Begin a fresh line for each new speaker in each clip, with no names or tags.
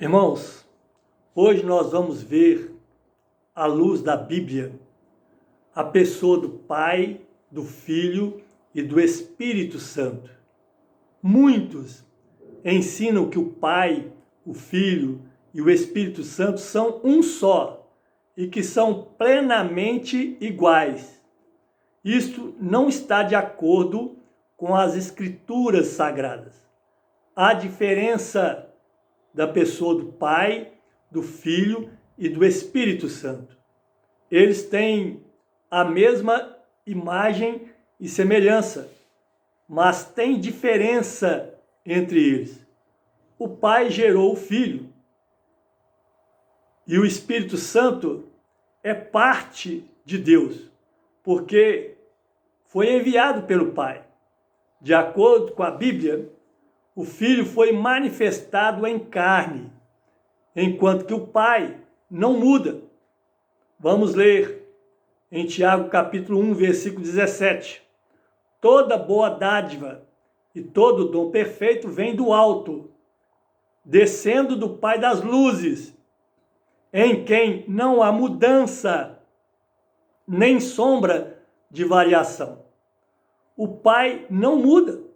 Irmãos, hoje nós vamos ver, à luz da Bíblia, a pessoa do Pai, do Filho e do Espírito Santo. Muitos ensinam que o Pai, o Filho e o Espírito Santo são um só e que são plenamente iguais. Isto não está de acordo com as Escrituras Sagradas. Há diferença da pessoa do Pai, do Filho e do Espírito Santo. Eles têm a mesma imagem e semelhança, mas tem diferença entre eles. O Pai gerou o Filho e o Espírito Santo é parte de Deus, porque foi enviado pelo Pai. De acordo com a Bíblia, o Filho foi manifestado em carne, enquanto que o Pai não muda. Vamos ler em Tiago capítulo 1, versículo 17. Toda boa dádiva e todo dom perfeito vem do alto, descendo do Pai das luzes, em quem não há mudança, nem sombra de variação. O Pai não muda.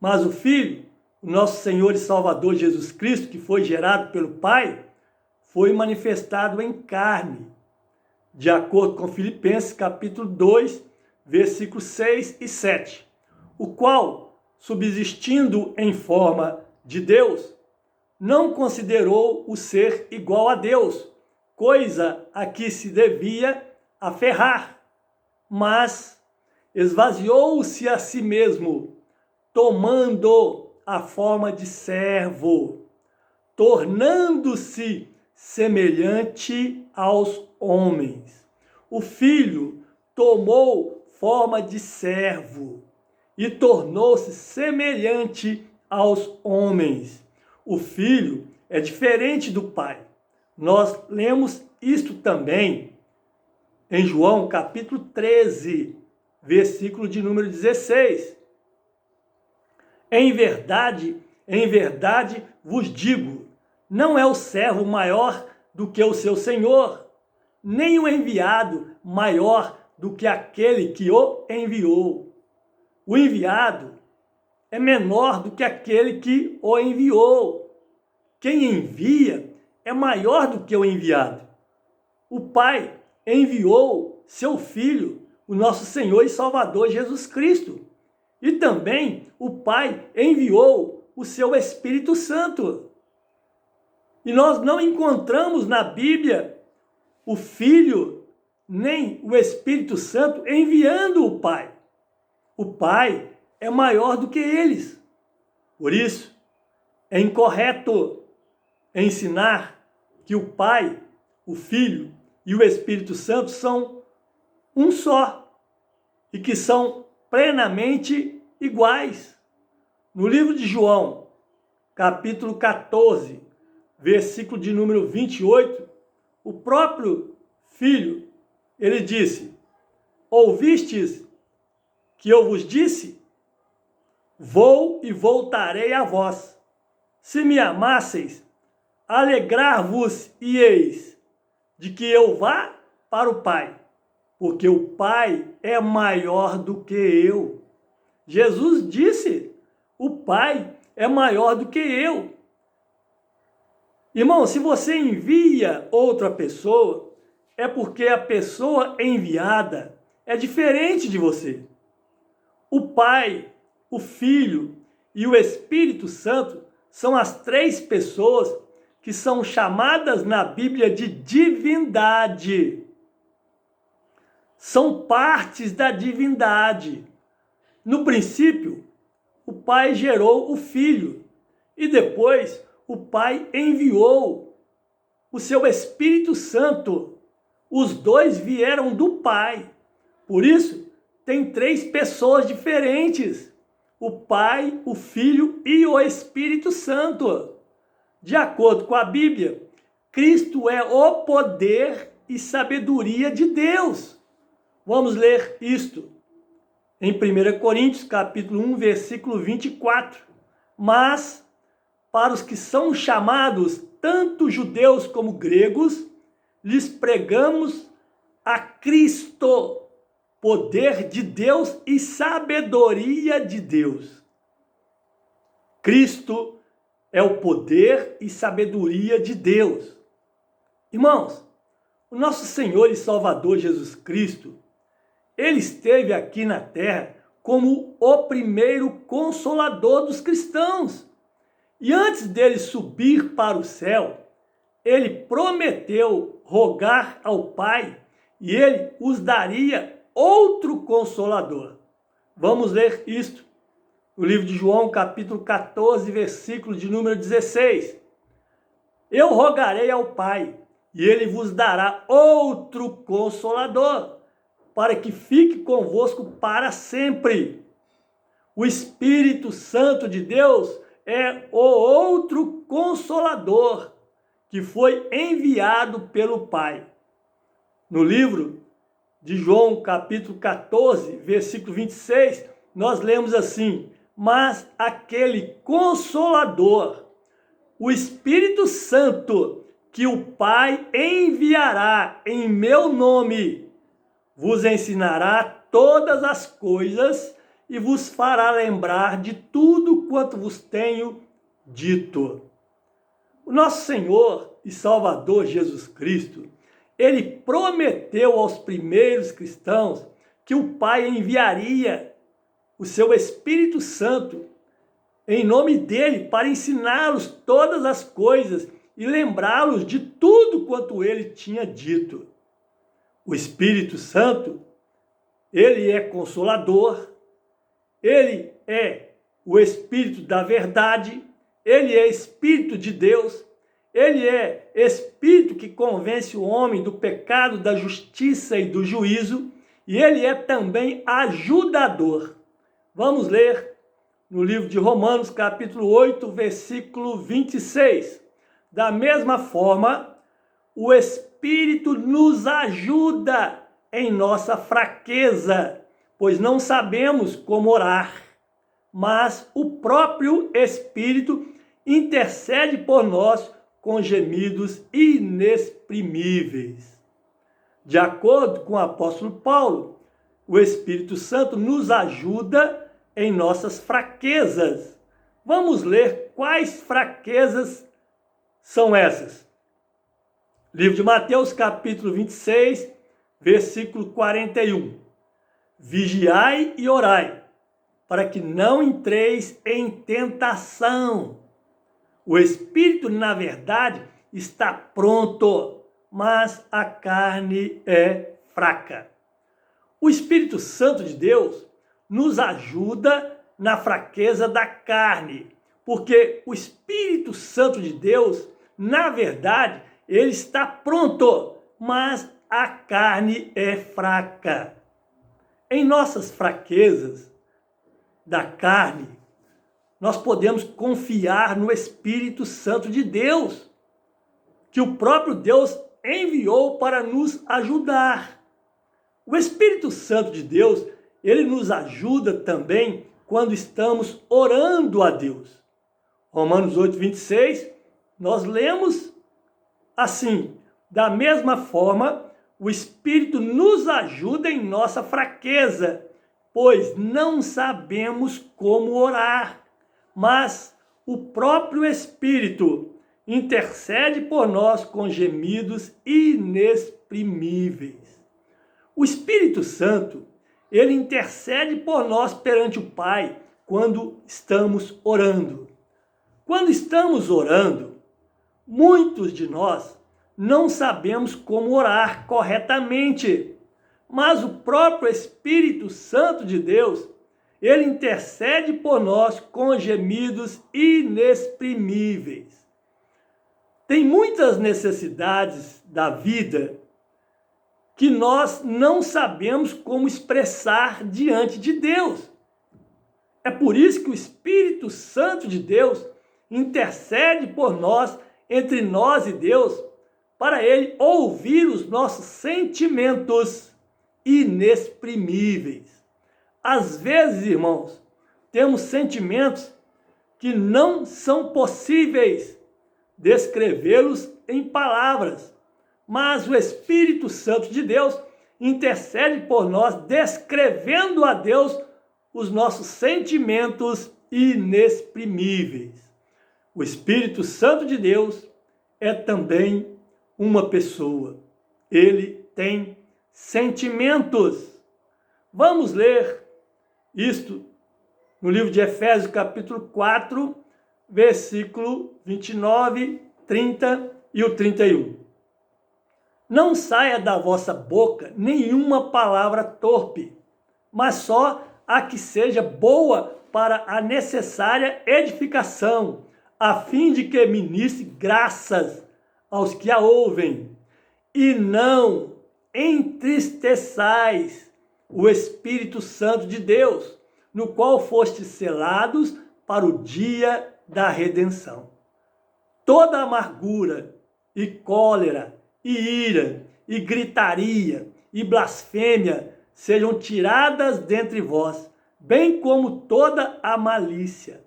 Mas o Filho, o nosso Senhor e Salvador Jesus Cristo, que foi gerado pelo Pai, foi manifestado em carne, de acordo com Filipenses capítulo 2, versículos 6 e 7, o qual, subsistindo em forma de Deus, não considerou o ser igual a Deus, coisa a que se devia aferrar, mas esvaziou-se a si mesmo, tomando a forma de servo, tornando-se semelhante aos homens. O Filho tomou forma de servo e tornou-se semelhante aos homens. O Filho é diferente do Pai. Nós lemos isto também em João capítulo 13, versículo de número 16. Em verdade vos digo, não é o servo maior do que o seu senhor, nem o enviado maior do que aquele que o enviou. O enviado é menor do que aquele que o enviou. Quem envia é maior do que o enviado. O Pai enviou seu Filho, o nosso Senhor e Salvador Jesus Cristo. E também o Pai enviou o seu Espírito Santo. E nós não encontramos na Bíblia o Filho nem o Espírito Santo enviando o Pai. O Pai é maior do que eles. Por isso, é incorreto ensinar que o Pai, o Filho e o Espírito Santo são um só e que são plenamente iguais. No livro de João, capítulo 14, versículo de número 28, o próprio Filho, ele disse: ouvistes que eu vos disse? Vou e voltarei a vós. Se me amasseis, alegrar-vos-ieis de que eu vá para o Pai, porque o Pai é maior do que eu. Jesus disse, o Pai é maior do que eu. Irmão, se você envia outra pessoa, é porque a pessoa enviada é diferente de você. O Pai, o Filho e o Espírito Santo são as três pessoas que são chamadas na Bíblia de divindade. São partes da divindade. No princípio, o Pai gerou o Filho e depois o Pai enviou o seu Espírito Santo. Os dois vieram do Pai. Por isso, tem três pessoas diferentes: o Pai, o Filho e o Espírito Santo. De acordo com a Bíblia, Cristo é o poder e sabedoria de Deus. Vamos ler isto em 1 Coríntios, capítulo 1, versículo 24. Mas para os que são chamados, tanto judeus como gregos, lhes pregamos a Cristo, poder de Deus e sabedoria de Deus. Cristo é o poder e sabedoria de Deus. Irmãos, o nosso Senhor e Salvador Jesus Cristo, ele esteve aqui na terra como o primeiro consolador dos cristãos. E antes dele subir para o céu, ele prometeu rogar ao Pai e ele os daria outro consolador. Vamos ler isto no livro de João, capítulo 14, versículo de número 16. Eu rogarei ao Pai e ele vos dará outro consolador, para que fique convosco para sempre. O Espírito Santo de Deus é o outro consolador que foi enviado pelo Pai. No livro de João, capítulo 14, versículo 26, nós lemos assim: mas aquele Consolador, o Espírito Santo, que o Pai enviará em meu nome, vos ensinará todas as coisas e vos fará lembrar de tudo quanto vos tenho dito. O nosso Senhor e Salvador Jesus Cristo, ele prometeu aos primeiros cristãos que o Pai enviaria o seu Espírito Santo em nome dele para ensiná-los todas as coisas e lembrá-los de tudo quanto ele tinha dito. O Espírito Santo, ele é consolador, ele é o Espírito da verdade, ele é Espírito de Deus, ele é Espírito que convence o homem do pecado, da justiça e do juízo, e ele é também ajudador. Vamos ler no livro de Romanos, capítulo 8, versículo 26. Da mesma forma, o Espírito nos ajuda em nossa fraqueza, pois não sabemos como orar, mas o próprio Espírito intercede por nós com gemidos inexprimíveis. De acordo com o apóstolo Paulo, o Espírito Santo nos ajuda em nossas fraquezas. Vamos ler quais fraquezas são essas. Livro de Mateus, capítulo 26, versículo 41. Vigiai e orai, para que não entreis em tentação. O espírito, na verdade, está pronto, mas a carne é fraca. O Espírito Santo de Deus nos ajuda na fraqueza da carne, porque o Espírito Santo de Deus, na verdade, ele está pronto, mas a carne é fraca. Em nossas fraquezas da carne, nós podemos confiar no Espírito Santo de Deus, que o próprio Deus enviou para nos ajudar. O Espírito Santo de Deus, ele nos ajuda também quando estamos orando a Deus. Romanos 8, 26, nós lemos assim: da mesma forma, o Espírito nos ajuda em nossa fraqueza, pois não sabemos como orar, mas o próprio Espírito intercede por nós com gemidos inexprimíveis. O Espírito Santo, ele intercede por nós perante o Pai quando estamos orando. Quando estamos orando, muitos de nós não sabemos como orar corretamente, mas o próprio Espírito Santo de Deus, ele intercede por nós com gemidos inexprimíveis. Tem muitas necessidades da vida que nós não sabemos como expressar diante de Deus. É por isso que o Espírito Santo de Deus intercede por nós, entre nós e Deus, para ele ouvir os nossos sentimentos inexprimíveis. Às vezes, irmãos, temos sentimentos que não são possíveis descrevê-los em palavras, mas o Espírito Santo de Deus intercede por nós, descrevendo a Deus os nossos sentimentos inexprimíveis. O Espírito Santo de Deus é também uma pessoa. Ele tem sentimentos. Vamos ler isto no livro de Efésios, capítulo 4, versículo 29, 30 e o 31. Não saia da vossa boca nenhuma palavra torpe, mas só a que seja boa para a necessária edificação, a fim de que ministre graças aos que a ouvem. E não entristeçais o Espírito Santo de Deus, no qual fostes selados para o dia da redenção. Toda amargura e cólera e ira e gritaria e blasfêmia sejam tiradas dentre vós, bem como toda a malícia.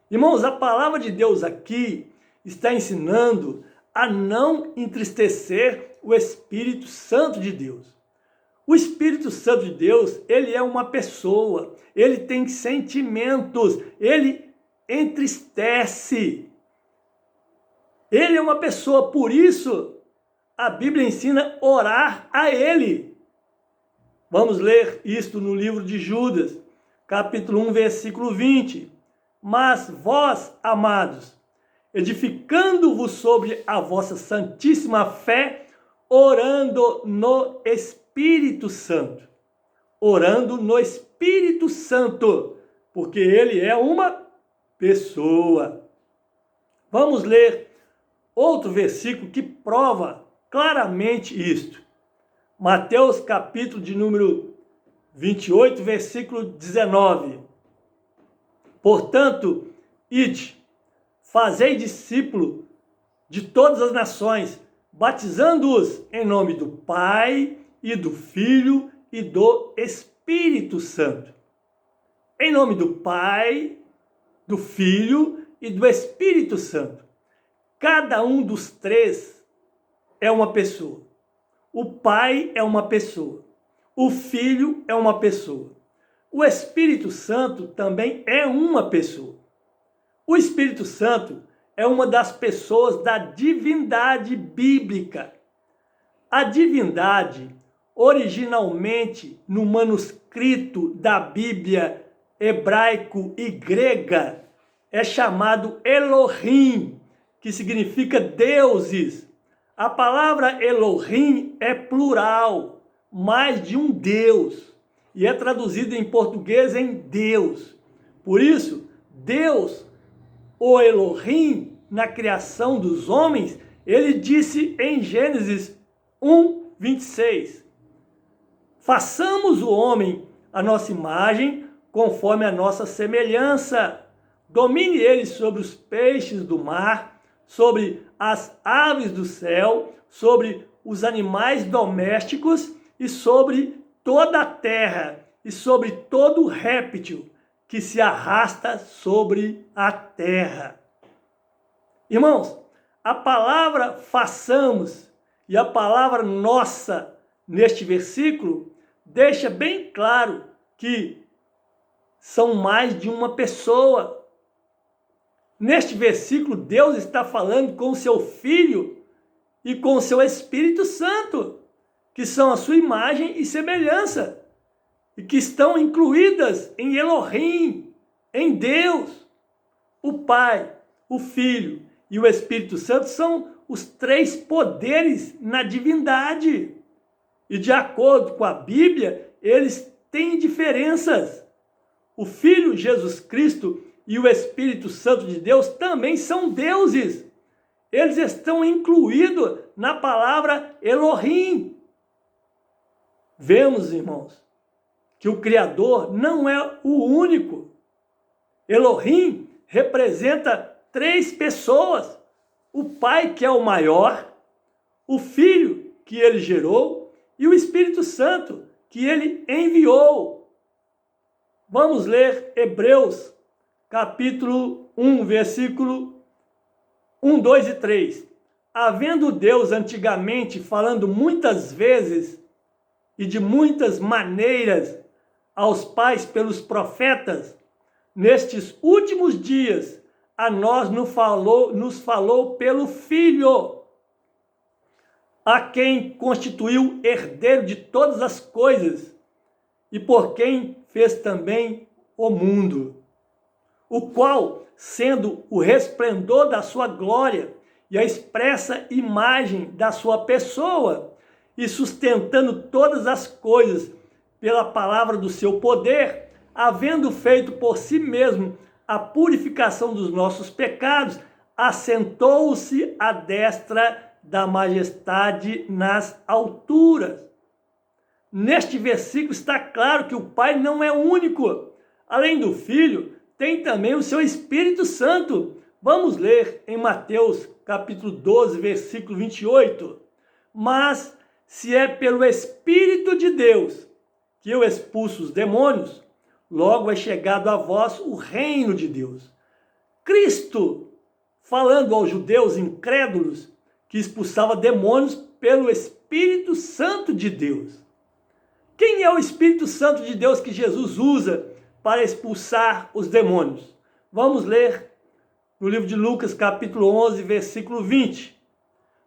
Irmãos, a palavra de Deus aqui está ensinando a não entristecer o Espírito Santo de Deus. O Espírito Santo de Deus, ele é uma pessoa, ele tem sentimentos, ele entristece. Ele é uma pessoa, por isso a Bíblia ensina a orar a ele. Vamos ler isto no livro de Judas, capítulo 1, versículo 20. Mas vós, amados, edificando-vos sobre a vossa santíssima fé, orando no Espírito Santo. Orando no Espírito Santo, porque ele é uma pessoa. Vamos ler outro versículo que prova claramente isto. Mateus, capítulo de número 28, versículo 19. Portanto, ide, fazei discípulo de todas as nações, batizando-os em nome do Pai e do Filho e do Espírito Santo. Em nome do Pai, do Filho e do Espírito Santo. Cada um dos três é uma pessoa. O Pai é uma pessoa. O Filho é uma pessoa. O Espírito Santo também é uma pessoa. O Espírito Santo é uma das pessoas da divindade bíblica. A divindade, originalmente no manuscrito da Bíblia hebraico e grega, é chamado Elohim, que significa deuses. A palavra Elohim é plural, mais de um Deus, e é traduzido em português em Deus. Por isso, Deus, o Elohim, na criação dos homens, ele disse em Gênesis 1, 26, façamos o homem a nossa imagem, conforme a nossa semelhança. Domine ele sobre os peixes do mar, sobre as aves do céu, sobre os animais domésticos e sobre toda a terra e sobre todo réptil que se arrasta sobre a terra. Irmãos, a palavra façamos e a palavra nossa neste versículo deixa bem claro que são mais de uma pessoa. Neste versículo, Deus está falando com o seu Filho e com o seu Espírito Santo, que são a sua imagem e semelhança, e que estão incluídas em Elohim, em Deus. O Pai, o Filho e o Espírito Santo são os três poderes na divindade. E de acordo com a Bíblia, eles têm diferenças. O Filho Jesus Cristo e o Espírito Santo de Deus também são deuses. Eles estão incluídos na palavra Elohim. Vemos, irmãos, que o Criador não é o único. Elohim representa três pessoas. O Pai, que é o maior, o Filho, que ele gerou, e o Espírito Santo, que ele enviou. Vamos ler Hebreus, capítulo 1, versículo 1, 2 e 3. Havendo Deus antigamente falando muitas vezes e de muitas maneiras aos pais pelos profetas, nestes últimos dias a nós nos falou pelo Filho, a quem constituiu herdeiro de todas as coisas e por quem fez também o mundo, o qual, sendo o resplendor da sua glória e a expressa imagem da sua pessoa, e sustentando todas as coisas pela palavra do seu poder, havendo feito por si mesmo a purificação dos nossos pecados, assentou-se à destra da majestade nas alturas. Neste versículo está claro que o Pai não é único. Além do Filho, tem também o seu Espírito Santo. Vamos ler em Mateus capítulo 12, versículo 28. Mas se é pelo Espírito de Deus que eu expulso os demônios, logo é chegado a vós o reino de Deus. Cristo, falando aos judeus incrédulos, que expulsava demônios pelo Espírito Santo de Deus. Quem é o Espírito Santo de Deus que Jesus usa para expulsar os demônios? Vamos ler no livro de Lucas, capítulo 11, versículo 20.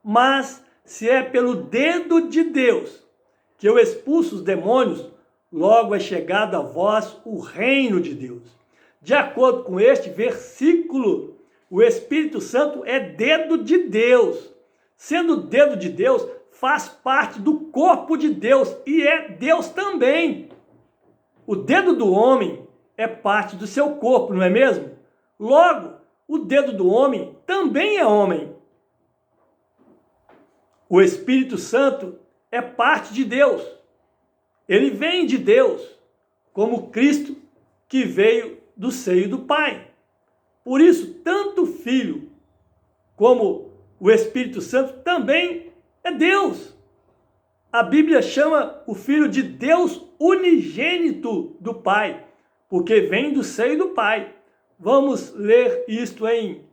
Mas se é pelo dedo de Deus que eu expulso os demônios, logo é chegado a vós o reino de Deus. De acordo com este versículo, o Espírito Santo é dedo de Deus. Sendo dedo de Deus, faz parte do corpo de Deus e é Deus também. O dedo do homem é parte do seu corpo, não é mesmo? Logo, o dedo do homem também é homem. O Espírito Santo é parte de Deus. Ele vem de Deus, como Cristo que veio do seio do Pai. Por isso, tanto o Filho como o Espírito Santo também é Deus. A Bíblia chama o Filho de Deus unigênito do Pai, porque vem do seio do Pai. Vamos ler isto em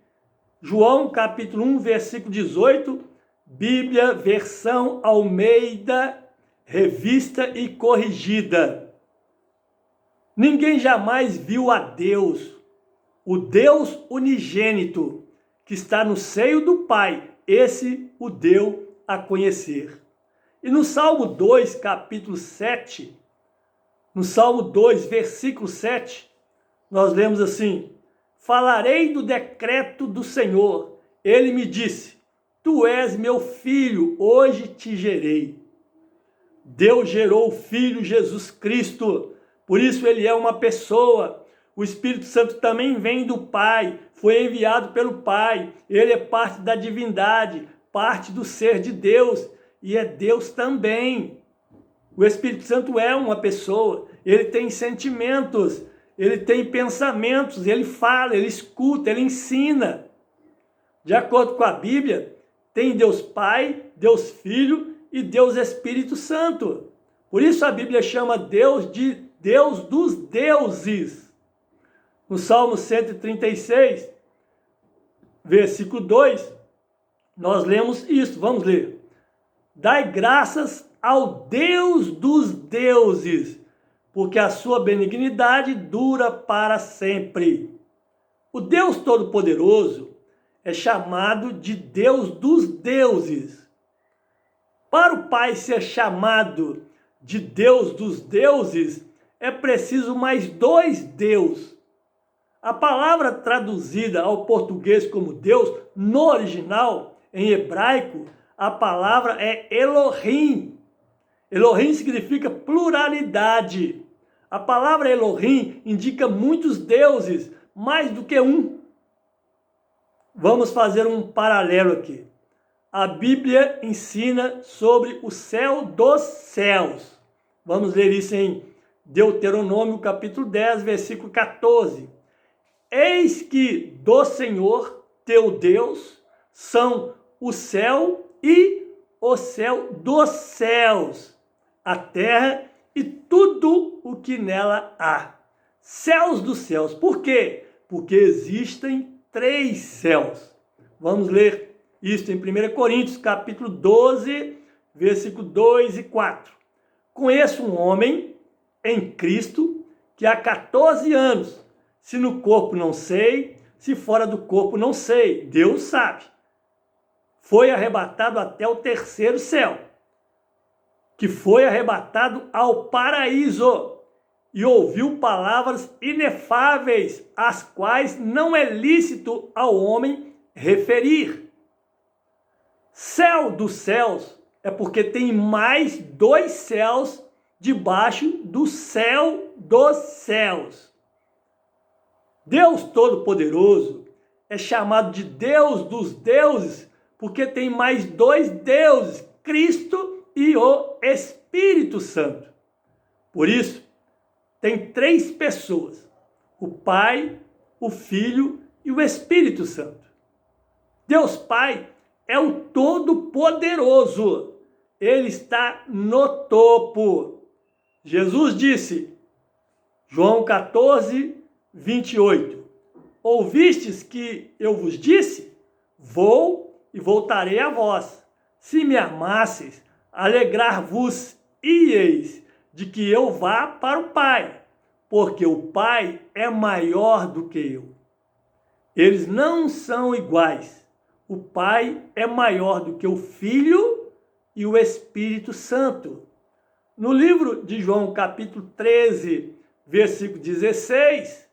João capítulo 1, versículo 18, Bíblia, versão Almeida, revista e corrigida. Ninguém jamais viu a Deus, o Deus unigênito, que está no seio do Pai, esse o deu a conhecer. E no Salmo 2, capítulo 7, no Salmo 2, versículo 7, nós lemos assim: falarei do decreto do Senhor, ele me disse, tu és meu filho, hoje te gerei. Deus gerou o Filho Jesus Cristo, por isso ele é uma pessoa. O Espírito Santo também vem do Pai, foi enviado pelo Pai, ele é parte da divindade, parte do ser de Deus, e é Deus também. O Espírito Santo é uma pessoa, ele tem sentimentos, ele tem pensamentos, ele fala, ele escuta, ele ensina. De acordo com a Bíblia, tem Deus Pai, Deus Filho e Deus Espírito Santo. Por isso a Bíblia chama Deus de Deus dos deuses. No Salmo 136, versículo 2, nós lemos isso. Vamos ler. Dai graças ao Deus dos deuses, porque a sua benignidade dura para sempre. O Deus Todo-Poderoso é chamado de Deus dos deuses. Para o Pai ser chamado de Deus dos deuses, é preciso mais dois Deus. A palavra traduzida ao português como Deus, no original, em hebraico, a palavra é Elohim. Elohim significa pluralidade. A palavra Elohim indica muitos deuses, mais do que um. Vamos fazer um paralelo aqui. A Bíblia ensina sobre o céu dos céus. Vamos ler isso em Deuteronômio capítulo 10, versículo 14. Eis que do Senhor teu Deus são o céu e o céu dos céus, a terra e tudo o que nela há. Céus dos céus. Por quê? porque existem 3 céus. Vamos ler isso em 1 Coríntios, capítulo 12, versículo 2 e 4. Conheço um homem em Cristo que há 14 anos, se no corpo não sei, se fora do corpo não sei, Deus sabe, foi arrebatado até o 3º céu, que foi arrebatado ao paraíso, e ouviu palavras inefáveis, as quais não é lícito ao homem referir. Céu dos céus é porque tem mais 2 céus debaixo do céu dos céus. Deus Todo-Poderoso é chamado de Deus dos deuses porque tem mais 2 deuses, Cristo e o Espírito Santo. Por isso, tem 3 pessoas, o Pai, o Filho e o Espírito Santo. Deus Pai é o Todo-Poderoso, ele está no topo. Jesus disse, João 14, 28, ouvistes que eu vos disse? Vou e voltarei a vós. Se me amasseis, alegrar-vos-ieis de que eu vá para o Pai, porque o Pai é maior do que eu. Eles não são iguais. O Pai é maior do que o Filho e o Espírito Santo. No livro de João, capítulo 13, versículo 16,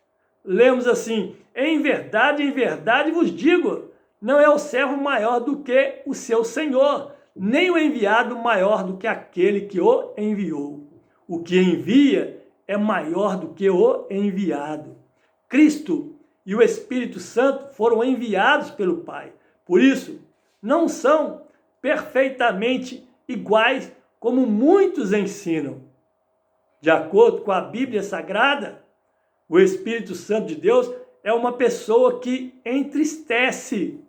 lemos assim, em verdade vos digo, não é o servo maior do que o seu Senhor, nem o enviado maior do que aquele que o enviou. O que envia é maior do que o enviado. Cristo e o Espírito Santo foram enviados pelo Pai. Por isso, não são perfeitamente iguais como muitos ensinam. De acordo com a Bíblia Sagrada, o Espírito Santo de Deus é uma pessoa que entristece.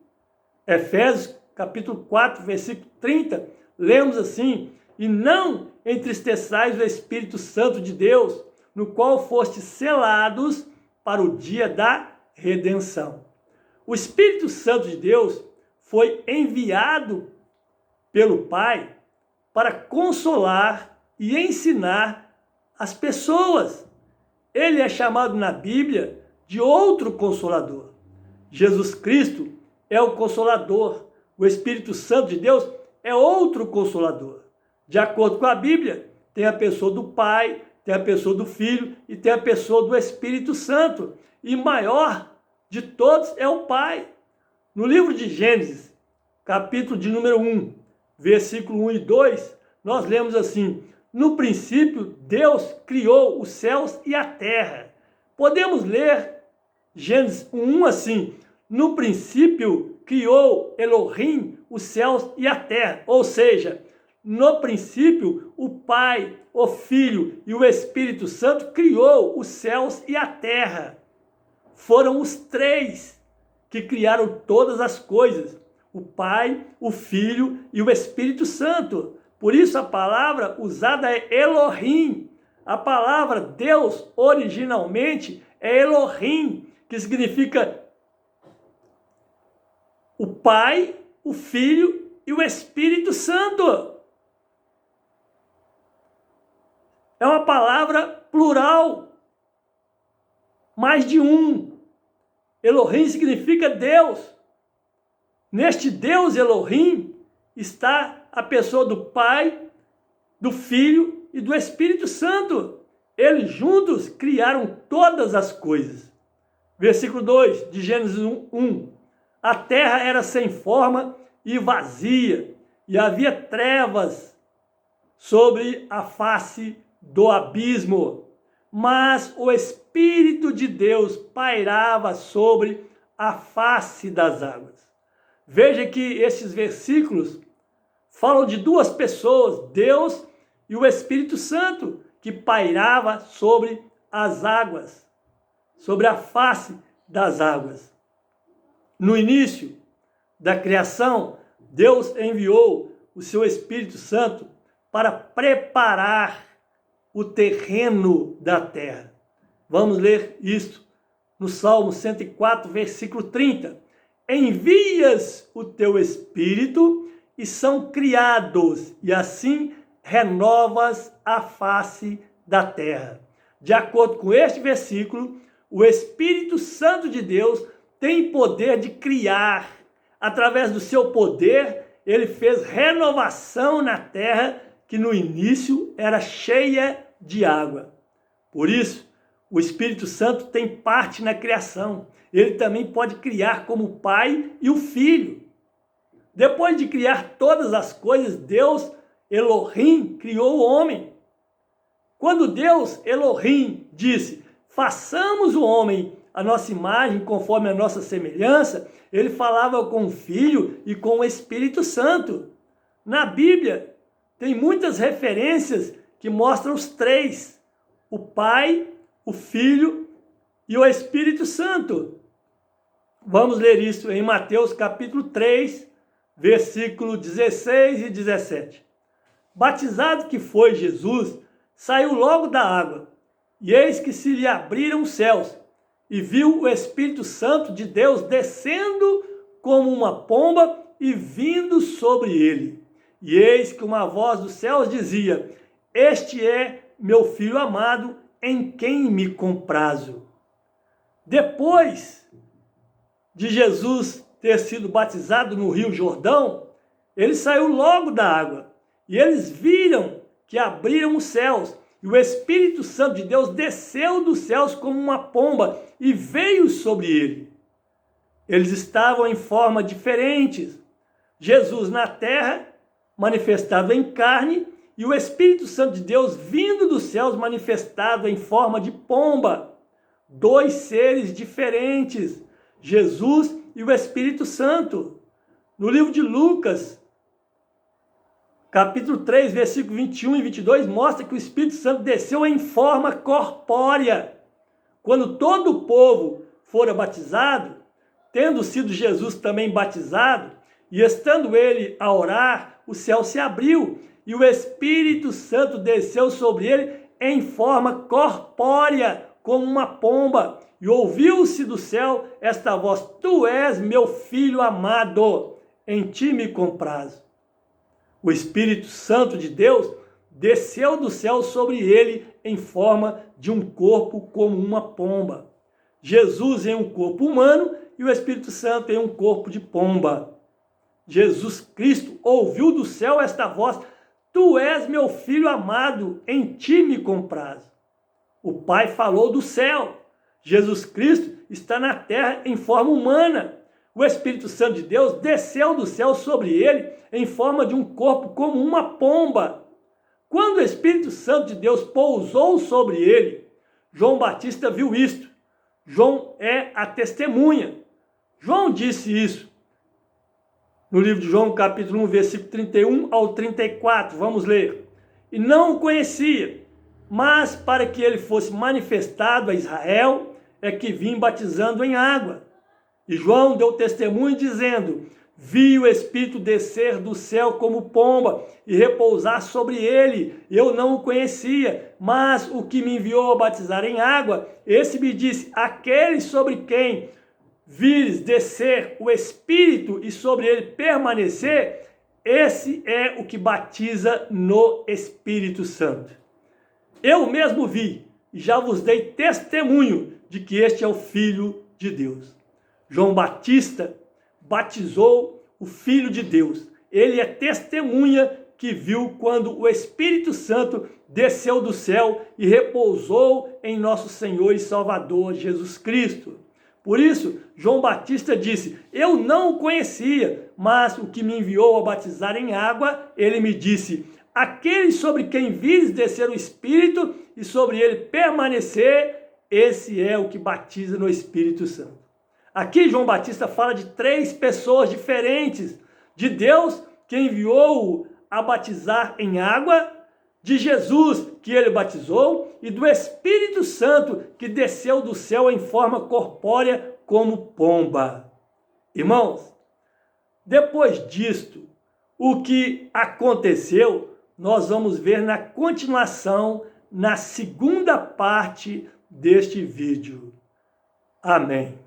Efésios capítulo 4, versículo 30, lemos assim, e não entristeçais o Espírito Santo de Deus, no qual fostes selados para o dia da redenção. O Espírito Santo de Deus foi enviado pelo Pai para consolar e ensinar as pessoas. Ele é chamado na Bíblia de outro Consolador. Jesus Cristo é o Consolador. O Espírito Santo de Deus é outro Consolador. De acordo com a Bíblia, tem a pessoa do Pai, tem a pessoa do Filho e tem a pessoa do Espírito Santo. E maior de todos é o Pai. No livro de Gênesis, capítulo de número 1, versículo 1 e 2, nós lemos assim, no princípio Deus criou os céus e a terra. Podemos ler Gênesis 1 assim, no princípio criou Elohim os céus e a terra, ou seja, no princípio o Pai, o Filho e o Espírito Santo criou os céus e a terra. Foram os 3 que criaram todas as coisas, o Pai, o Filho e o Espírito Santo. Por isso a palavra usada é Elohim. A palavra Deus originalmente é Elohim, que significa o Pai, o Filho e o Espírito Santo. É uma palavra plural, mais de um. Elohim significa Deus. Neste Deus Elohim está a pessoa do Pai, do Filho e do Espírito Santo. Eles juntos criaram todas as coisas. Versículo 2 de Gênesis 1. A terra era sem forma e vazia, e havia trevas sobre a face do abismo, mas o Espírito de Deus pairava sobre a face das águas. Veja que esses versículos falam de 2 pessoas, Deus e o Espírito Santo, que pairava sobre as águas, sobre a face das águas. No início da criação, Deus enviou o seu Espírito Santo para preparar o terreno da terra. Vamos ler isto no Salmo 104, versículo 30. Envias o teu Espírito e são criados, e assim renovas a face da terra. De acordo com este versículo, o Espírito Santo de Deus tem poder de criar. Através do seu poder, ele fez renovação na terra que no início era cheia de água. Por isso, o Espírito Santo tem parte na criação. Ele também pode criar como o Pai e o Filho. Depois de criar todas as coisas, Deus, Elohim, criou o homem. Quando Deus, Elohim, disse, façamos o homem a nossa imagem, conforme a nossa semelhança, ele falava com o Filho e com o Espírito Santo. Na Bíblia, tem muitas referências que mostram os três, o Pai, o Filho e o Espírito Santo. Vamos ler isso em Mateus capítulo 3, versículo 16 e 17. Batizado que foi Jesus, saiu logo da água, e eis que se lhe abriram os céus, e viu o Espírito Santo de Deus descendo como uma pomba e vindo sobre ele. E eis que uma voz dos céus dizia, este é meu Filho amado, em quem me comprazo. Depois de Jesus ter sido batizado no Rio Jordão, ele saiu logo da água, e eles viram que abriram os céus, e o Espírito Santo de Deus desceu dos céus como uma pomba e veio sobre ele. Eles estavam em forma diferentes. Jesus na terra, manifestado em carne, e o Espírito Santo de Deus vindo dos céus, manifestado em forma de pomba. Dois seres diferentes, Jesus e o Espírito Santo. No livro de Lucas, capítulo 3, versículo 21 e 22, mostra que o Espírito Santo desceu em forma corpórea. Quando todo o povo fora batizado, tendo sido Jesus também batizado, e estando ele a orar, o céu se abriu, e o Espírito Santo desceu sobre ele em forma corpórea, como uma pomba, e ouviu-se do céu esta voz, tu és meu Filho amado, em ti me comprazo. O Espírito Santo de Deus desceu do céu sobre ele em forma de um corpo como uma pomba. Jesus em um corpo humano e o Espírito Santo em um corpo de pomba. Jesus Cristo ouviu do céu esta voz, tu és meu Filho amado, em ti me comprazo. O Pai falou do céu. Jesus Cristo está na terra em forma humana. O Espírito Santo de Deus desceu do céu sobre ele em forma de um corpo como uma pomba. Quando o Espírito Santo de Deus pousou sobre ele, João Batista viu isto. João é a testemunha. João disse isso no livro de João, capítulo 1, versículo 31 ao 34. Vamos ler. E não o conhecia, mas para que ele fosse manifestado a Israel, é que vim batizando em água. E João deu testemunho dizendo, vi o Espírito descer do céu como pomba e repousar sobre ele. Eu não o conhecia, mas o que me enviou a batizar em água, esse me disse, aquele sobre quem vires descer o Espírito e sobre ele permanecer, esse é o que batiza no Espírito Santo. Eu mesmo vi e já vos dei testemunho de que este é o Filho de Deus. João Batista batizou o Filho de Deus. Ele é testemunha que viu quando o Espírito Santo desceu do céu e repousou em nosso Senhor e Salvador Jesus Cristo. Por isso, João Batista disse, eu não o conhecia, mas o que me enviou a batizar em água, ele me disse, aquele sobre quem vires descer o Espírito e sobre ele permanecer, esse é o que batiza no Espírito Santo. Aqui João Batista fala de três pessoas diferentes, de Deus que enviou-o a batizar em água, de Jesus que ele batizou e do Espírito Santo que desceu do céu em forma corpórea como pomba. Irmãos, depois disto, o que aconteceu, nós vamos ver na continuação, na segunda parte deste vídeo. Amém.